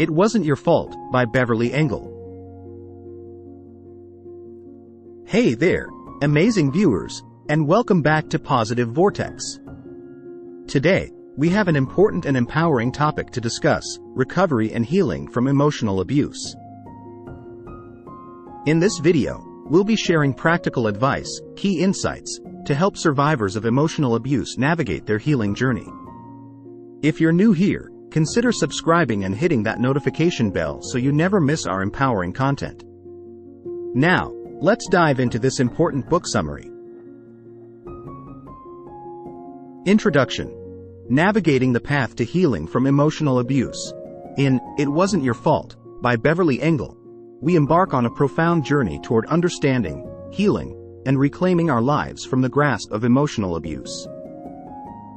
It Wasn't Your Fault, by Beverly Engel. Hey there, amazing viewers, and welcome back to Positive Vortex. Today, we have an important and empowering topic to discuss: recovery and healing from emotional abuse. In this video, we'll be sharing practical advice, key insights, to help survivors of emotional abuse navigate their healing journey. If you're new here, consider subscribing and hitting that notification bell so you never miss our empowering content. Now, let's dive into this important book summary. Introduction. Navigating the Path to Healing from Emotional Abuse. In It Wasn't Your Fault, by Beverly Engel, we embark on a profound journey toward understanding, healing, and reclaiming our lives from the grasp of emotional abuse.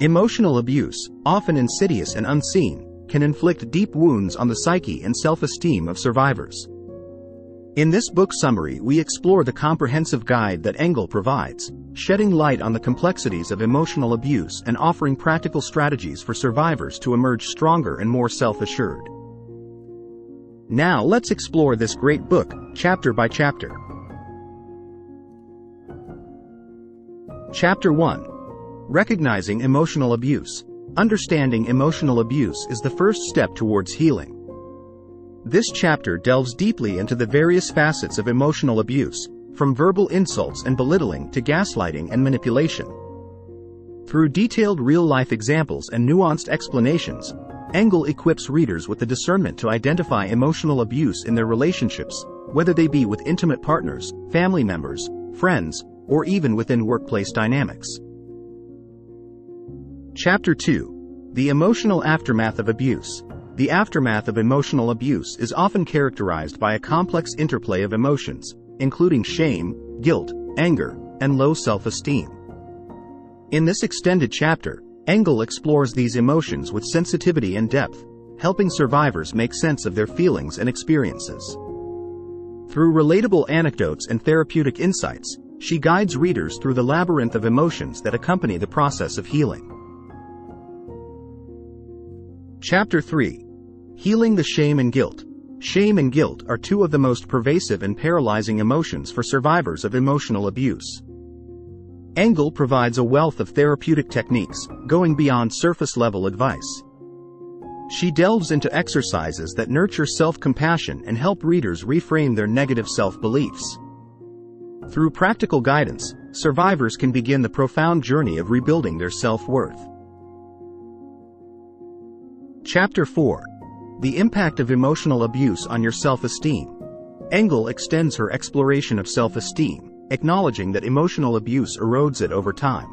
Emotional abuse, often insidious and unseen, can inflict deep wounds on the psyche and self-esteem of survivors. In this book summary, we explore the comprehensive guide that Engel provides, shedding light on the complexities of emotional abuse and offering practical strategies for survivors to emerge stronger and more self-assured. Now let's explore this great book, chapter by chapter. Chapter 1. Recognizing emotional abuse. Understanding emotional abuse is the first step towards healing. This chapter delves deeply into the various facets of emotional abuse, from verbal insults and belittling to gaslighting and manipulation. Through detailed real-life examples and nuanced explanations, Engel equips readers with the discernment to identify emotional abuse in their relationships, whether they be with intimate partners, family members, friends, or even within workplace dynamics. Chapter 2. The Emotional Aftermath of Abuse. The aftermath of emotional abuse is often characterized by a complex interplay of emotions, including shame, guilt, anger, and low self-esteem. In this extended chapter, Engel explores these emotions with sensitivity and depth, helping survivors make sense of their feelings and experiences. Through relatable anecdotes and therapeutic insights, she guides readers through the labyrinth of emotions that accompany the process of healing. Chapter 3. Healing the Shame and Guilt. Shame and guilt are two of the most pervasive and paralyzing emotions for survivors of emotional abuse. Engel provides a wealth of therapeutic techniques, going beyond surface-level advice. She delves into exercises that nurture self-compassion and help readers reframe their negative self-beliefs. Through practical guidance, survivors can begin the profound journey of rebuilding their self-worth. Chapter 4. The Impact of Emotional Abuse on Your Self-Esteem. Engel extends her exploration of self-esteem, acknowledging that emotional abuse erodes it over time.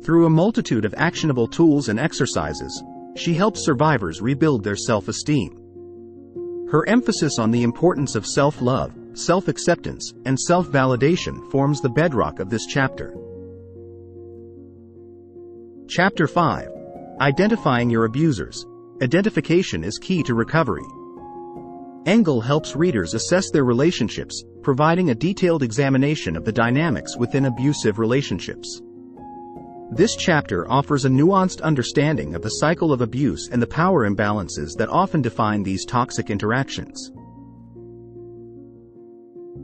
Through a multitude of actionable tools and exercises, she helps survivors rebuild their self-esteem. Her emphasis on the importance of self-love, self-acceptance, and self-validation forms the bedrock of this chapter. Chapter 5. Identifying Your Abusers. Identification is key to recovery. Engel helps readers assess their relationships, providing a detailed examination of the dynamics within abusive relationships. This chapter offers a nuanced understanding of the cycle of abuse and the power imbalances that often define these toxic interactions.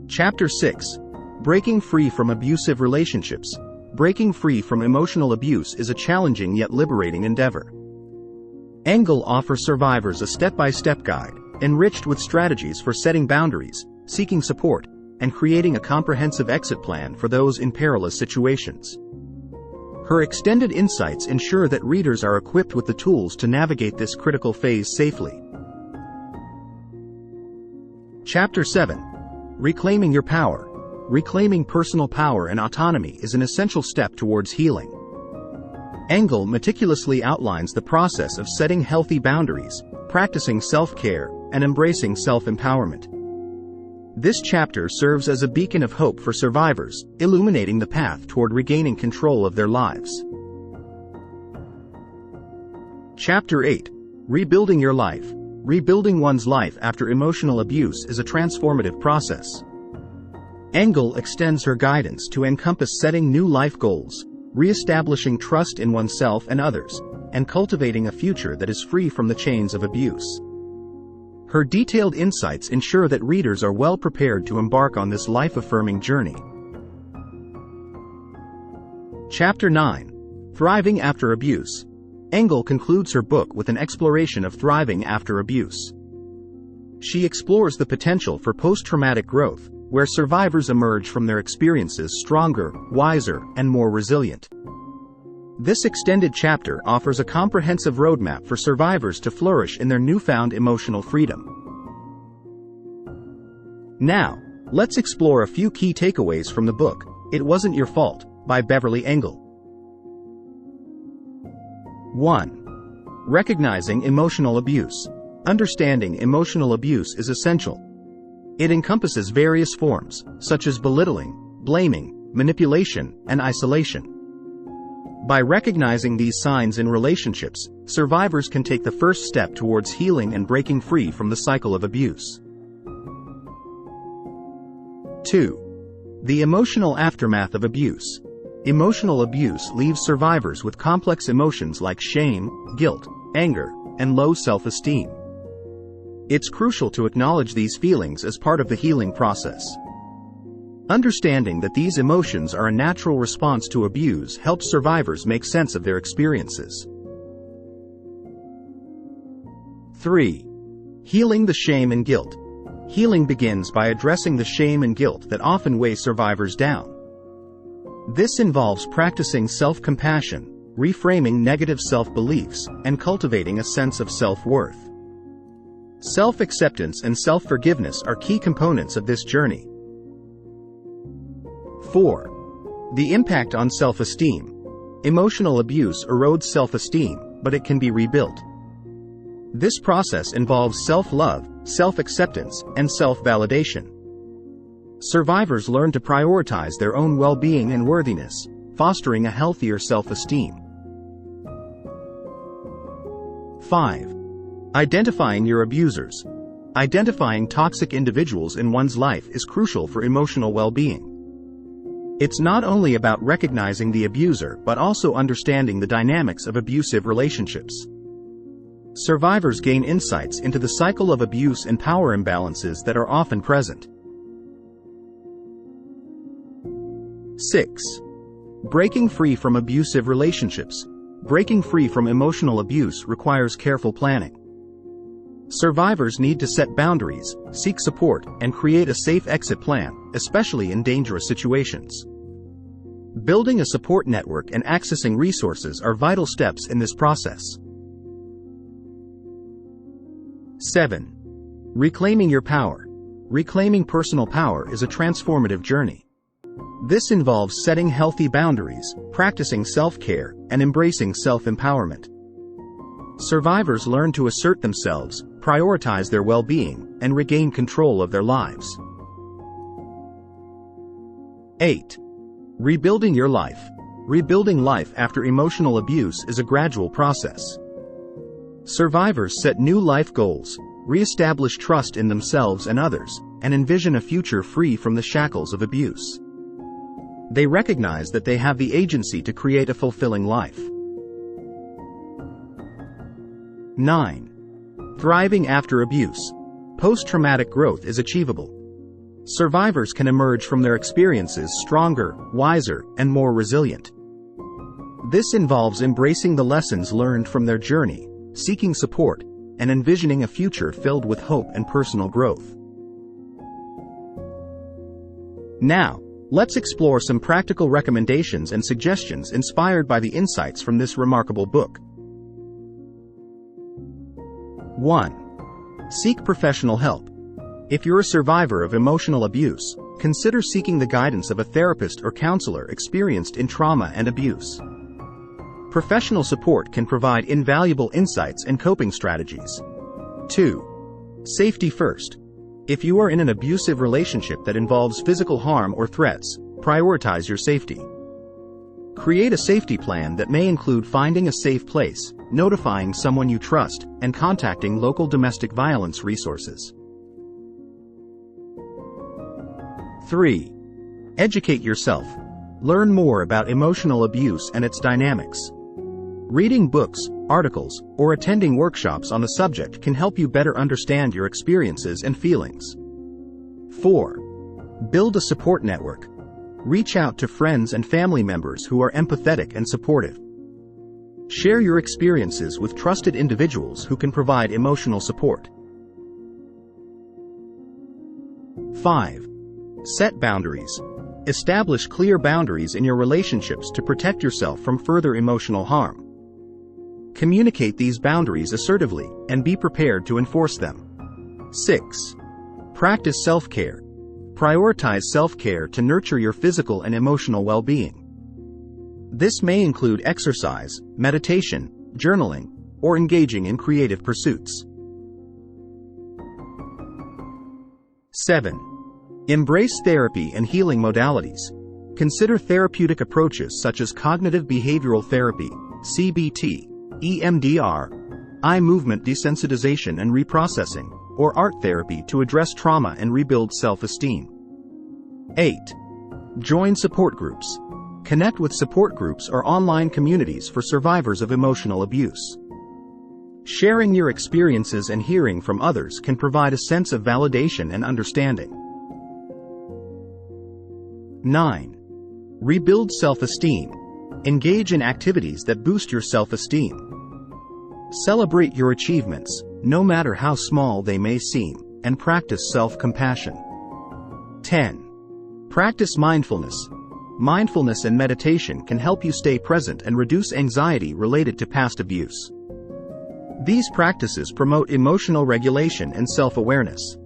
Chapter 6. Breaking Free from Abusive Relationships. Breaking free from emotional abuse is a challenging yet liberating endeavor. Engel offers survivors a step-by-step guide, enriched with strategies for setting boundaries, seeking support, and creating a comprehensive exit plan for those in perilous situations. Her extended insights ensure that readers are equipped with the tools to navigate this critical phase safely. Chapter 7. Reclaiming Your Power. Reclaiming personal power and autonomy is an essential step towards healing. Engel meticulously outlines the process of setting healthy boundaries, practicing self-care, and embracing self-empowerment. This chapter serves as a beacon of hope for survivors, illuminating the path toward regaining control of their lives. Chapter 8. Rebuilding Your Life. Rebuilding one's life after emotional abuse is a transformative process. Engel extends her guidance to encompass setting new life goals, re-establishing trust in oneself and others, and cultivating a future that is free from the chains of abuse. Her detailed insights ensure that readers are well prepared to embark on this life-affirming journey. Chapter 9. Thriving After Abuse. Engel concludes her book with an exploration of thriving after abuse. She explores the potential for post-traumatic growth, where survivors emerge from their experiences stronger, wiser, and more resilient. This extended chapter offers a comprehensive roadmap for survivors to flourish in their newfound emotional freedom. Now, let's explore a few key takeaways from the book, It Wasn't Your Fault, by Beverly Engel. 1. Recognizing emotional abuse. Understanding emotional abuse is essential. It encompasses various forms, such as belittling, blaming, manipulation, and isolation. By recognizing these signs in relationships, survivors can take the first step towards healing and breaking free from the cycle of abuse. 2. The emotional aftermath of abuse. Emotional abuse leaves survivors with complex emotions like shame, guilt, anger, and low self-esteem. It's crucial to acknowledge these feelings as part of the healing process. Understanding that these emotions are a natural response to abuse helps survivors make sense of their experiences. 3. Healing the shame and guilt. Healing begins by addressing the shame and guilt that often weigh survivors down. This involves practicing self-compassion, reframing negative self-beliefs, and cultivating a sense of self-worth. Self-acceptance and self-forgiveness are key components of this journey. 4. The impact on self-esteem. Emotional abuse erodes self-esteem, but it can be rebuilt. This process involves self-love, self-acceptance, and self-validation. Survivors learn to prioritize their own well-being and worthiness, fostering a healthier self-esteem. 5. Identifying your abusers. Identifying toxic individuals in one's life is crucial for emotional well-being. It's not only about recognizing the abuser but also understanding the dynamics of abusive relationships. Survivors gain insights into the cycle of abuse and power imbalances that are often present. 6. Breaking free from abusive relationships. Breaking free from emotional abuse requires careful planning. Survivors need to set boundaries, seek support, and create a safe exit plan, especially in dangerous situations. Building a support network and accessing resources are vital steps in this process. 7. Reclaiming your power. Reclaiming personal power is a transformative journey. This involves setting healthy boundaries, practicing self-care, and embracing self-empowerment. Survivors learn to assert themselves, prioritize their well-being, and regain control of their lives. 8. Rebuilding your life. Rebuilding life after emotional abuse is a gradual process. Survivors set new life goals, reestablish trust in themselves and others, and envision a future free from the shackles of abuse. They recognize that they have the agency to create a fulfilling life. 9. Thriving after abuse. Post-traumatic growth is achievable. Survivors can emerge from their experiences stronger, wiser, and more resilient. This involves embracing the lessons learned from their journey, seeking support, and envisioning a future filled with hope and personal growth. Now, let's explore some practical recommendations and suggestions inspired by the insights from this remarkable book. 1. Seek professional help. If you're a survivor of emotional abuse, consider seeking the guidance of a therapist or counselor experienced in trauma and abuse. Professional support can provide invaluable insights and coping strategies. 2. Safety first. If you are in an abusive relationship that involves physical harm or threats, prioritize your safety. Create a safety plan that may include finding a safe place, notifying someone you trust, and contacting local domestic violence resources. 3. Educate yourself. Learn more about emotional abuse and its dynamics. Reading books, articles, or attending workshops on the subject can help you better understand your experiences and feelings. 4. Build a support network. Reach out to friends and family members who are empathetic and supportive. Share your experiences with trusted individuals who can provide emotional support. 5. Set boundaries. Establish clear boundaries in your relationships to protect yourself from further emotional harm. Communicate these boundaries assertively and be prepared to enforce them. 6. Practice self-care. Prioritize self-care to nurture your physical and emotional well-being. This may include exercise, meditation, journaling, or engaging in creative pursuits. 7. Embrace therapy and healing modalities. Consider therapeutic approaches such as cognitive behavioral therapy, CBT, EMDR, eye movement desensitization and reprocessing, or art therapy to address trauma and rebuild self-esteem. 8. Join support groups. Connect with support groups or online communities for survivors of emotional abuse. Sharing your experiences and hearing from others can provide a sense of validation and understanding. 9. Rebuild self-esteem. Engage in activities that boost your self-esteem. Celebrate your achievements, no matter how small they may seem, and practice self-compassion. 10. Practice mindfulness. Mindfulness and meditation can help you stay present and reduce anxiety related to past abuse. These practices promote emotional regulation and self-awareness.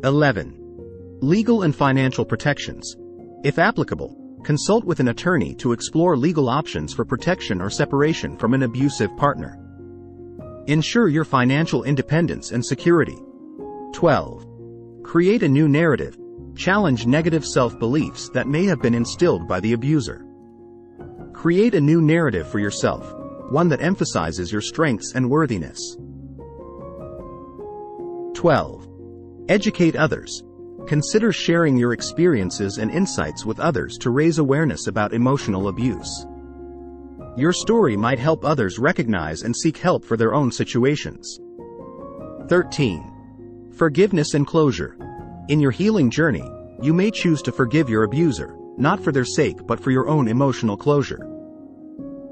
11. Legal and financial protections. If applicable, consult with an attorney to explore legal options for protection or separation from an abusive partner. Ensure your financial independence and security. 12. Create a new narrative. Challenge negative self-beliefs that may have been instilled by the abuser. Create a new narrative for yourself, one that emphasizes your strengths and worthiness. 12. Educate others. Consider sharing your experiences and insights with others to raise awareness about emotional abuse. Your story might help others recognize and seek help for their own situations. 13. Forgiveness and closure. In your healing journey, you may choose to forgive your abuser, not for their sake but for your own emotional closure.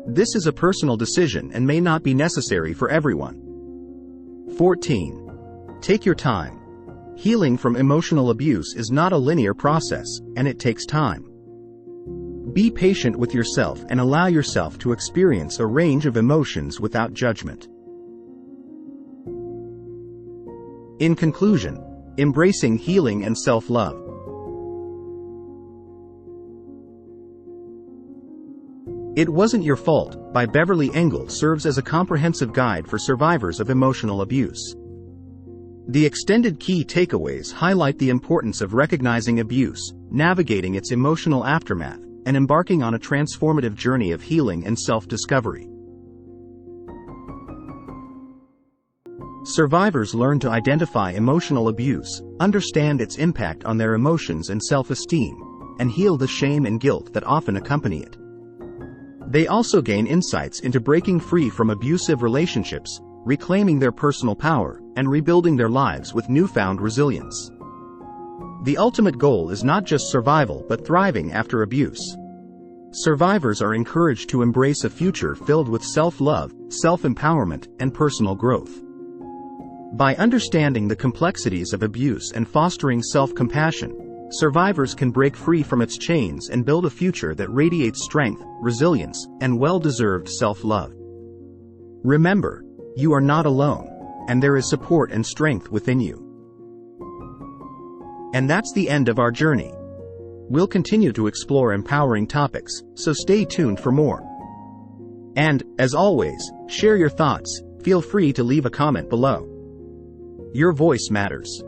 This is a personal decision and may not be necessary for everyone. 14. Take your time. Healing from emotional abuse is not a linear process, and it takes time. Be patient with yourself and allow yourself to experience a range of emotions without judgment. In conclusion, embracing healing and self-love. It Wasn't Your Fault, by Beverly Engel, serves as a comprehensive guide for survivors of emotional abuse. The extended key takeaways highlight the importance of recognizing abuse, navigating its emotional aftermath, and embarking on a transformative journey of healing and self-discovery. Survivors learn to identify emotional abuse, understand its impact on their emotions and self-esteem, and heal the shame and guilt that often accompany it. They also gain insights into breaking free from abusive relationships, reclaiming their personal power, and rebuilding their lives with newfound resilience. The ultimate goal is not just survival but thriving after abuse. Survivors are encouraged to embrace a future filled with self-love, self-empowerment, and personal growth. By understanding the complexities of abuse and fostering self-compassion, survivors can break free from its chains and build a future that radiates strength, resilience, and well-deserved self-love. Remember, you are not alone, and there is support and strength within you. And that's the end of our journey. We'll continue to explore empowering topics, so stay tuned for more. And, as always, share your thoughts. Feel free to leave a comment below. Your voice matters.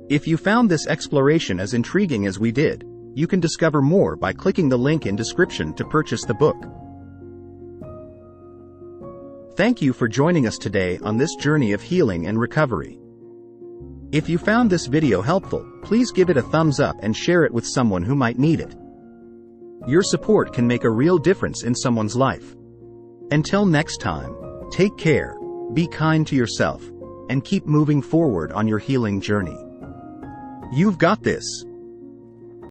If you found this exploration as intriguing as we did, you can discover more by clicking the link in description to purchase the book. Thank you for joining us today on this journey of healing and recovery. If you found this video helpful, please give it a thumbs up and share it with someone who might need it. Your support can make a real difference in someone's life. Until next time, take care, be kind to yourself, and keep moving forward on your healing journey. You've got this.